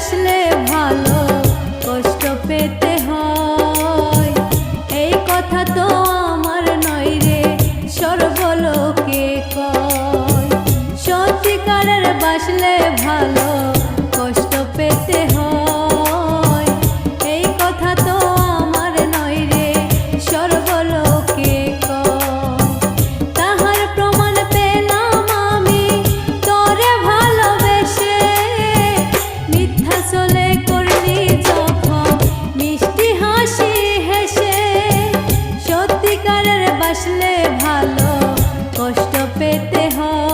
বাসলে ভালো কষ্ট পেতে হয়, এই কথা তো আমার নয় রে সর্বলোকে কয়। সত্যিকারের বাসলে ভালো কষ্ট পেতে হয়, এই কথা তো আমার নয় রে সর্বলোকে কয়। তাহার প্রমাণ পেলাম আমি তোরে ভালোবেসে, মিথ্যা চলে করলি যখন মিষ্টি হাসি হেসে। সত্যিকারের বাসলে ভালো কষ্ট পেতে হয়।